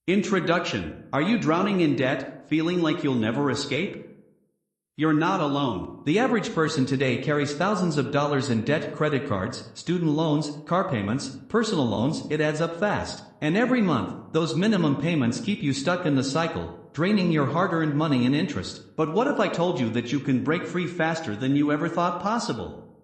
Introduction. Are you drowning in debt, feeling like you'll never escape? You're not alone. The average person today carries thousands of dollars in debt: credit cards, student loans, car payments, personal loans. It adds up fast. And every month, those minimum payments keep you stuck in the cycle, draining your hard-earned money and interest. But what if I told you that you can break free faster than you ever thought possible?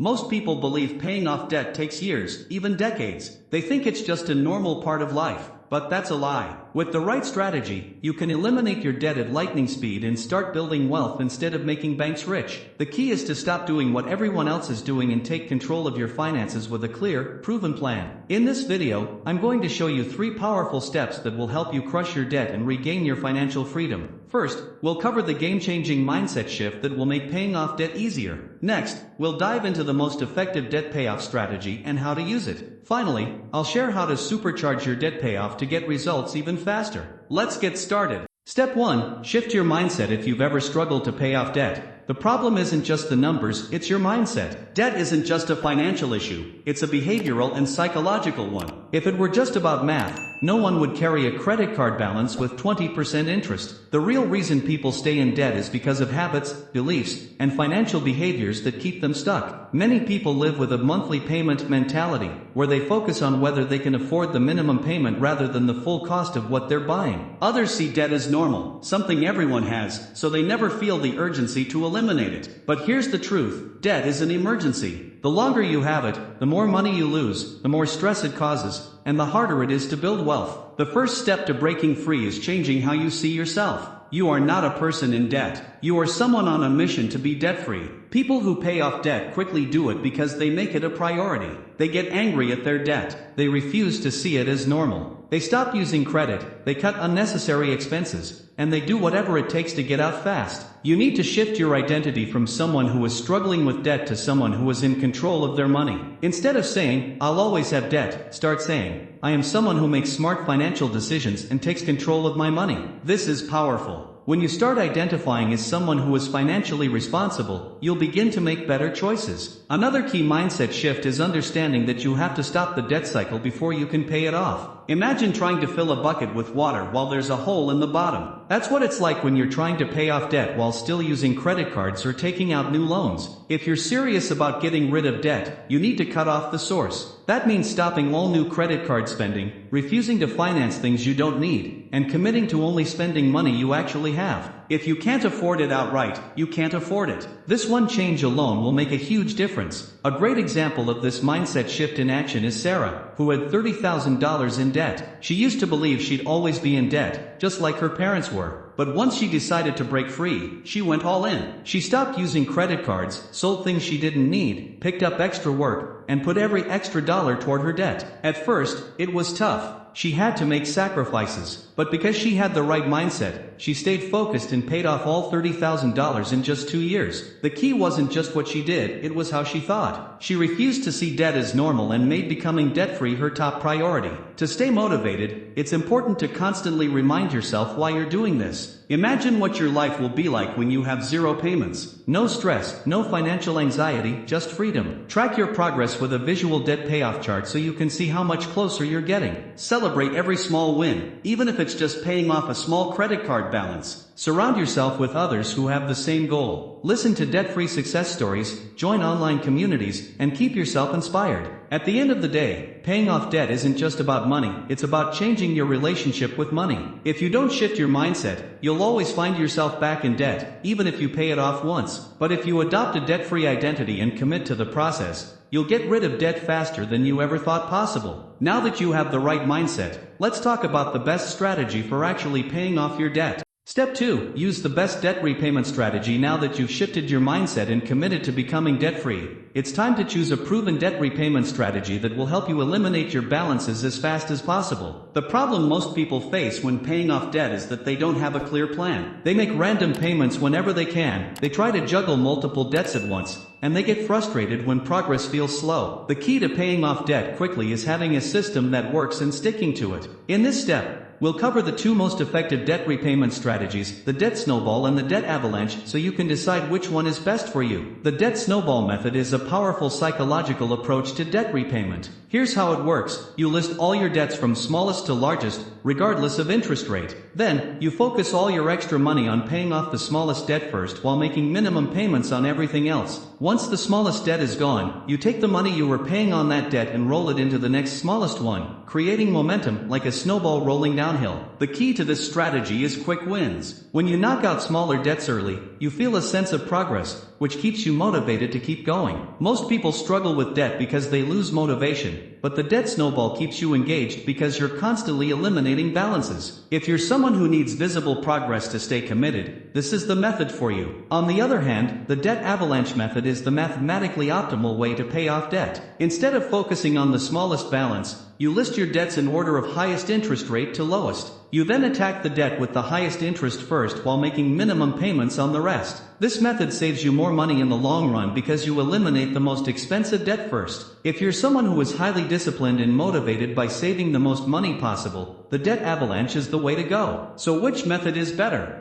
Most people believe paying off debt takes years, even decades. They think it's just a normal part of life. But that's a lie. With the right strategy, you can eliminate your debt at lightning speed and start building wealth instead of making banks rich. The key is to stop doing what everyone else is doing and take control of your finances with a clear, proven plan. In this video, I'm going to show you 3 powerful steps that will help you crush your debt and regain your financial freedom. First, we'll cover the game-changing mindset shift that will make paying off debt easier. Next, we'll dive into the most effective debt payoff strategy and how to use it. Finally, I'll share how to supercharge your debt payoff to get results even faster. Let's get started. Step 1. Shift your mindset. If you've ever struggled to pay off debt, the problem isn't just the numbers, it's your mindset. Debt isn't just a financial issue, it's a behavioral and psychological one. If it were just about math, no one would carry a credit card balance with 20% interest. The real reason people stay in debt is because of habits, beliefs, and financial behaviors that keep them stuck. Many people live with a monthly payment mentality, where they focus on whether they can afford the minimum payment rather than the full cost of what they're buying. Others see debt as normal, something everyone has, so they never feel the urgency to eliminate it. But here's the truth: debt is an emergency. The longer you have it, the more money you lose, the more stress it causes, and the harder it is to build wealth. The first step to breaking free is changing how you see yourself. You are not a person in debt. You are someone on a mission to be debt-free. People who pay off debt quickly do it because they make it a priority. They get angry at their debt. They refuse to see it as normal. They stop using credit, they cut unnecessary expenses, and they do whatever it takes to get out fast. You need to shift your identity from someone who is struggling with debt to someone who is in control of their money. Instead of saying, "I'll always have debt," start saying, "I am someone who makes smart financial decisions and takes control of my money." This is powerful. When you start identifying as someone who is financially responsible, you'll begin to make better choices. Another key mindset shift is understanding that you have to stop the debt cycle before you can pay it off. Imagine trying to fill a bucket with water while there's a hole in the bottom. That's what it's like when you're trying to pay off debt while still using credit cards or taking out new loans. If you're serious about getting rid of debt, you need to cut off the source. That means stopping all new credit card spending, refusing to finance things you don't need, and committing to only spending money you actually have. If you can't afford it outright, you can't afford it. This one change alone will make a huge difference. A great example of this mindset shift in action is Sarah, who had $30,000 in debt. She used to believe she'd always be in debt, just like her parents were. But once she decided to break free, she went all in. She stopped using credit cards, sold things she didn't need, picked up extra work, and put every extra dollar toward her debt. At first, it was tough. She had to make sacrifices, but because she had the right mindset, she stayed focused and paid off all $30,000 in just 2 years. The key wasn't just what she did, it was how she thought. She refused to see debt as normal and made becoming debt-free her top priority. To stay motivated, it's important to constantly remind yourself why you're doing this. Imagine what your life will be like when you have 0 payments. No stress, no financial anxiety, just freedom. Track your progress with a visual debt payoff chart so you can see how much closer you're getting. Celebrate every small win, even if it's just paying off a small credit card balance. Surround yourself with others who have the same goal. Listen to debt-free success stories, join online communities, and keep yourself inspired. At the end of the day, paying off debt isn't just about money, it's about changing your relationship with money. If you don't shift your mindset, you'll always find yourself back in debt, even if you pay it off once. But if you adopt a debt-free identity and commit to the process, you'll get rid of debt faster than you ever thought possible. Now that you have the right mindset, let's talk about the best strategy for actually paying off your debt. Step 2. Use the best debt repayment strategy. Now that you've shifted your mindset and committed to becoming debt-free, it's time to choose a proven debt repayment strategy that will help you eliminate your balances as fast as possible. The problem most people face when paying off debt is that they don't have a clear plan. They make random payments whenever they can, they try to juggle multiple debts at once, and they get frustrated when progress feels slow. The key to paying off debt quickly is having a system that works and sticking to it. In this step, We'll cover the two most effective debt repayment strategies, the debt snowball and the debt avalanche, so you can decide which one is best for you. The debt snowball method is a powerful psychological approach to debt repayment. Here's how it works. You list all your debts from smallest to largest, regardless of interest rate. Then, you focus all your extra money on paying off the smallest debt first while making minimum payments on everything else. Once the smallest debt is gone, you take the money you were paying on that debt and roll it into the next smallest one, creating momentum like a snowball rolling downhill. The key to this strategy is quick wins. When you knock out smaller debts early, you feel a sense of progress, which keeps you motivated to keep going. Most people struggle with debt because they lose motivation, but the debt snowball keeps you engaged because you're constantly eliminating balances. If you're someone who needs visible progress to stay committed, this is the method for you. On the other hand, the debt avalanche method is the mathematically optimal way to pay off debt. Instead of focusing on the smallest balance, you list your debts in order of highest interest rate to lowest. You then attack the debt with the highest interest first while making minimum payments on the rest. This method saves you more money in the long run because you eliminate the most expensive debt first. If you're someone who is highly disciplined and motivated by saving the most money possible, the debt avalanche is the way to go. So which method is better?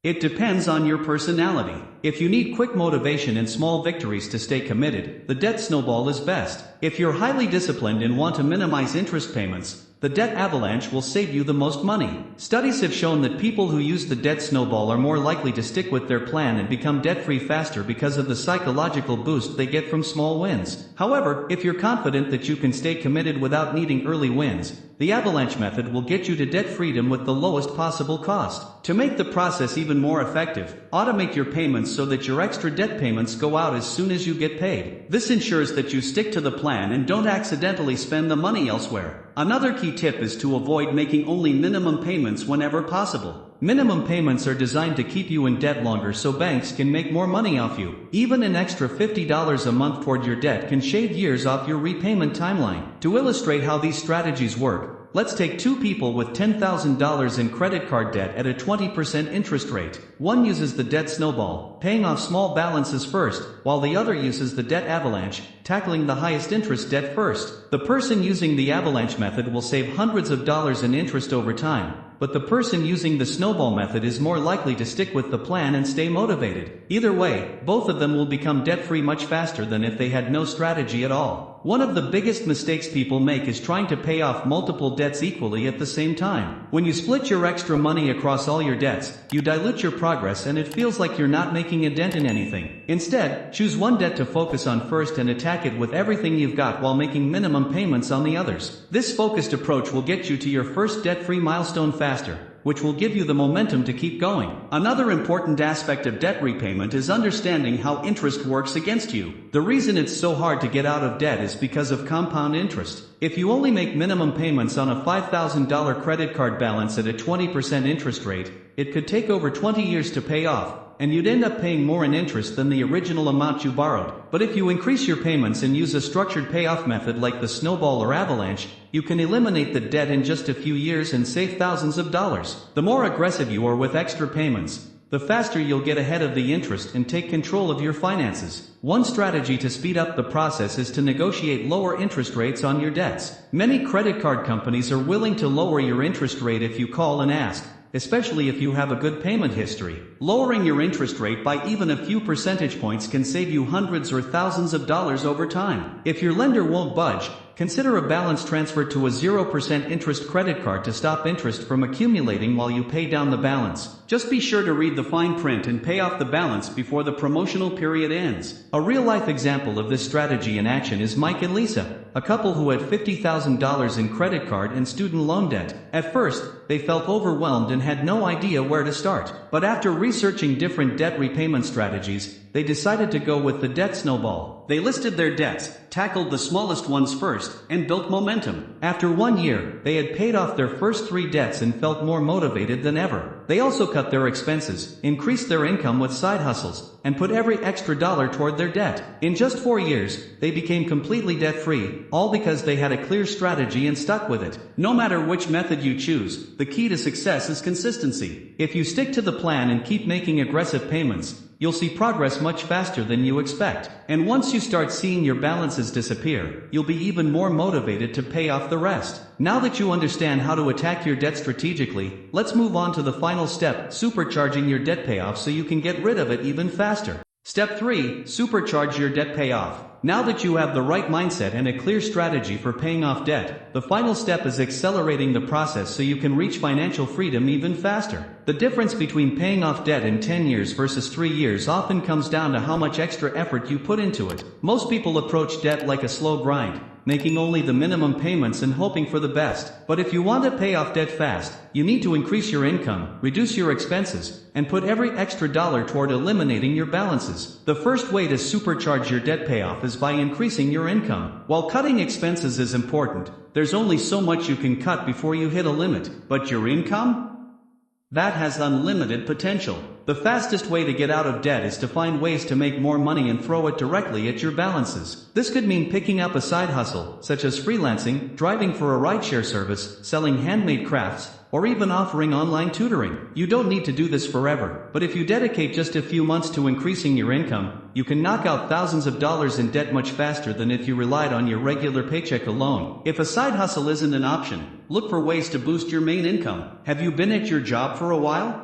It depends on your personality. If you need quick motivation and small victories to stay committed, the debt snowball is best. If you're highly disciplined and want to minimize interest payments, the debt avalanche will save you the most money. Studies have shown that people who use the debt snowball are more likely to stick with their plan and become debt-free faster because of the psychological boost they get from small wins. However, if you're confident that you can stay committed without needing early wins, the avalanche method will get you to debt freedom with the lowest possible cost. To make the process even more effective, automate your payments so that your extra debt payments go out as soon as you get paid. This ensures that you stick to the plan and don't accidentally spend the money elsewhere. Another key tip is to avoid making only minimum payments whenever possible. Minimum payments are designed to keep you in debt longer so banks can make more money off you. Even an extra $50 a month toward your debt can shave years off your repayment timeline. To illustrate how these strategies work, let's take two people with $10,000 in credit card debt at a 20% interest rate. One uses the debt snowball, paying off small balances first, while the other uses the debt avalanche, tackling the highest interest debt first. The person using the avalanche method will save hundreds of dollars in interest over time, but the person using the snowball method is more likely to stick with the plan and stay motivated. Either way, both of them will become debt-free much faster than if they had no strategy at all. One of the biggest mistakes people make is trying to pay off multiple debts equally at the same time. When you split your extra money across all your debts, you dilute your progress and it feels like you're not making a dent in anything. Instead, choose one debt to focus on first and attack it with everything you've got while making minimum payments on the others. This focused approach will get you to your first debt-free milestone faster, which will give you the momentum to keep going. Another important aspect of debt repayment is understanding how interest works against you. The reason it's so hard to get out of debt is because of compound interest. If you only make minimum payments on a $5,000 credit card balance at a 20% interest rate, it could take over 20 years to pay off, and you'd end up paying more in interest than the original amount you borrowed. But if you increase your payments and use a structured payoff method like the snowball or avalanche, you can eliminate the debt in just a few years and save thousands of dollars. The more aggressive you are with extra payments, the faster you'll get ahead of the interest and take control of your finances. One strategy to speed up the process is to negotiate lower interest rates on your debts. Many credit card companies are willing to lower your interest rate if you call and ask, especially if you have a good payment history. Lowering your interest rate by even a few percentage points can save you hundreds or thousands of dollars over time. If your lender won't budge, consider a balance transfer to a 0% interest credit card to stop interest from accumulating while you pay down the balance. Just be sure to read the fine print and pay off the balance before the promotional period ends. A real-life example of this strategy in action is Mike and Lisa, a couple who had $50,000 in credit card and student loan debt. At first, they felt overwhelmed and had no idea where to start. But after researching different debt repayment strategies, they decided to go with the debt snowball. They listed their debts, tackled the smallest ones first, and built momentum. After 1 year, they had paid off their first 3 debts and felt more motivated than ever. They also cut their expenses, increased their income with side hustles, and put every extra dollar toward their debt. In just 4 years, they became completely debt-free, all because they had a clear strategy and stuck with it. No matter which method you choose, the key to success is consistency. If you stick to the plan and keep making aggressive payments, you'll see progress much faster than you expect. And once you start seeing your balances disappear, you'll be even more motivated to pay off the rest. Now that you understand how to attack your debt strategically, let's move on to the final step, supercharging your debt payoff so you can get rid of it even faster. Step 3. Supercharge your debt payoff. Now that you have the right mindset and a clear strategy for paying off debt, the final step is accelerating the process so you can reach financial freedom even faster. The difference between paying off debt in 10 years versus 3 years often comes down to how much extra effort you put into it. Most people approach debt like a slow grind, making only the minimum payments and hoping for the best. But if you want to pay off debt fast, you need to increase your income, reduce your expenses, and put every extra dollar toward eliminating your balances. The first way to supercharge your debt payoff is by increasing your income. While cutting expenses is important, there's only so much you can cut before you hit a limit. But your income? That has unlimited potential. The fastest way to get out of debt is to find ways to make more money and throw it directly at your balances. This could mean picking up a side hustle, such as freelancing, driving for a rideshare service, selling handmade crafts, or even offering online tutoring. You don't need to do this forever, but if you dedicate just a few months to increasing your income, you can knock out thousands of dollars in debt much faster than if you relied on your regular paycheck alone. If a side hustle isn't an option, look for ways to boost your main income. Have you been at your job for a while?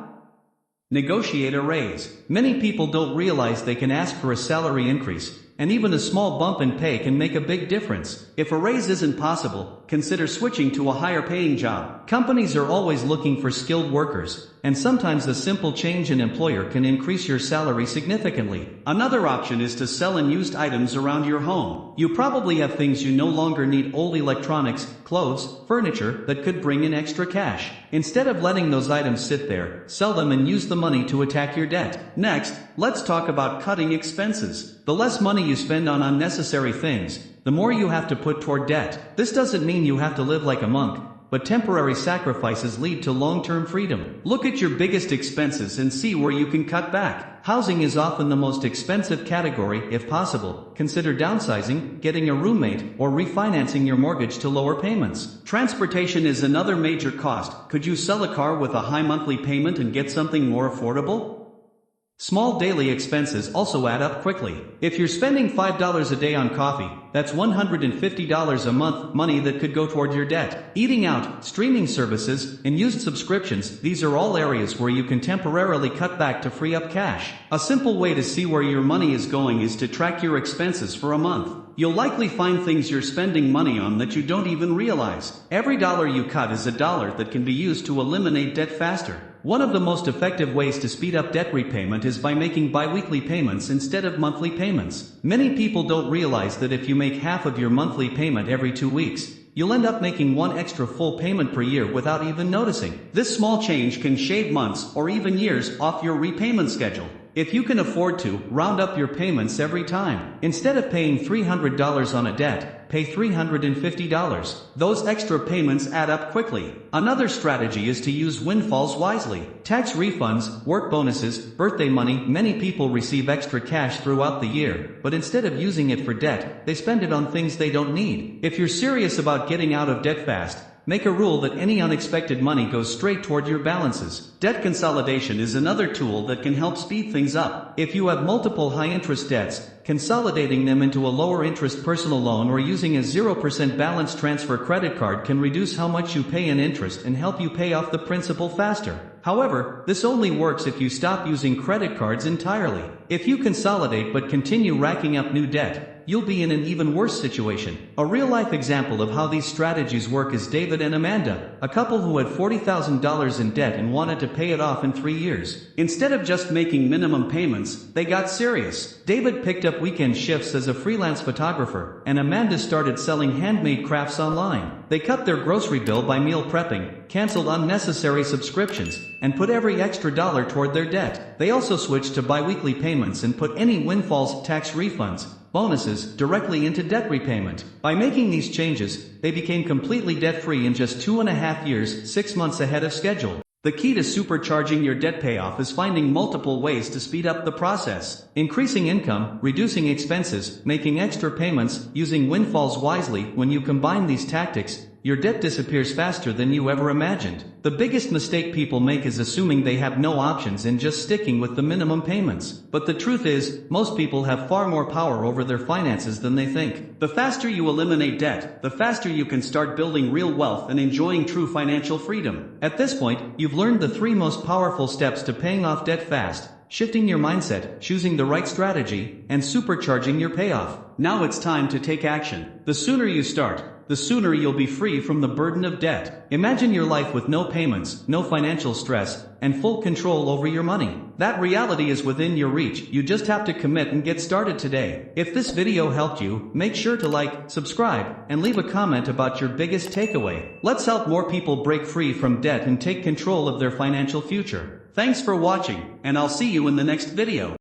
Negotiate a raise. Many people don't realize they can ask for a salary increase, and even a small bump in pay can make a big difference. If a raise isn't possible, consider switching to a higher paying job. Companies are always looking for skilled workers, and sometimes a simple change in employer can increase your salary significantly. Another option is to sell unused items around your home. You probably have things you no longer need: old electronics, clothes, furniture that could bring in extra cash. Instead of letting those items sit there, sell them and use the money to attack your debt. Next, let's talk about cutting expenses. The less money you spend on unnecessary things, the more you have to put toward debt. This doesn't mean you have to live like a monk, but temporary sacrifices lead to long-term freedom. Look at your biggest expenses and see where you can cut back. Housing is often the most expensive category. If possible, consider downsizing, getting a roommate, or refinancing your mortgage to lower payments. Transportation is another major cost. Could you sell a car with a high monthly payment and get something more affordable? Small daily expenses also add up quickly. If you're spending $5 a day on coffee, that's $150 a month, money that could go toward your debt. Eating out, streaming services, and used subscriptions, these are all areas where you can temporarily cut back to free up cash. A simple way to see where your money is going is to track your expenses for a month. You'll likely find things you're spending money on that you don't even realize. Every dollar you cut is a dollar that can be used to eliminate debt faster. One of the most effective ways to speed up debt repayment is by making bi-weekly payments instead of monthly payments. Many people don't realize that if you make half of your monthly payment every 2 weeks, you'll end up making one extra full payment per year without even noticing. This small change can shave months or even years off your repayment schedule. If you can afford to, round up your payments every time. Instead of paying $300 on a debt, pay $350. Those extra payments add up quickly. Another strategy is to use windfalls wisely. Tax refunds, work bonuses, birthday money. Many people receive extra cash throughout the year, but instead of using it for debt, they spend it on things they don't need. If you're serious about getting out of debt fast, make a rule that any unexpected money goes straight toward your balances. Debt consolidation is another tool that can help speed things up. If you have multiple high-interest debts, consolidating them into a lower-interest personal loan or using a 0% balance transfer credit card can reduce how much you pay in interest and help you pay off the principal faster. However, this only works if you stop using credit cards entirely. If you consolidate but continue racking up new debt, you'll be in an even worse situation. A real-life example of how these strategies work is David and Amanda, a couple who had $40,000 in debt and wanted to pay it off in 3 years. Instead of just making minimum payments, they got serious. David picked up weekend shifts as a freelance photographer, and Amanda started selling handmade crafts online. They cut their grocery bill by meal prepping, canceled unnecessary subscriptions, and put every extra dollar toward their debt. They also switched to bi-weekly payments and put any windfalls, tax refunds, bonuses directly into debt repayment. By making these changes, they became completely debt-free in just 2.5 years, 6 months ahead of schedule. The key to supercharging your debt payoff is finding multiple ways to speed up the process. Increasing income, reducing expenses, making extra payments, using windfalls wisely. When you combine these tactics, your debt disappears faster than you ever imagined. The biggest mistake people make is assuming they have no options and just sticking with the minimum payments. But the truth is, most people have far more power over their finances than they think. The faster you eliminate debt, the faster you can start building real wealth and enjoying true financial freedom. At this point, you've learned the 3 most powerful steps to paying off debt fast: shifting your mindset, choosing the right strategy, and supercharging your payoff. Now it's time to take action. The sooner you start, the sooner you'll be free from the burden of debt. Imagine your life with no payments, no financial stress, and full control over your money. That reality is within your reach. You just have to commit and get started today. If this video helped you, make sure to like, subscribe, and leave a comment about your biggest takeaway. Let's help more people break free from debt and take control of their financial future. Thanks for watching, and I'll see you in the next video.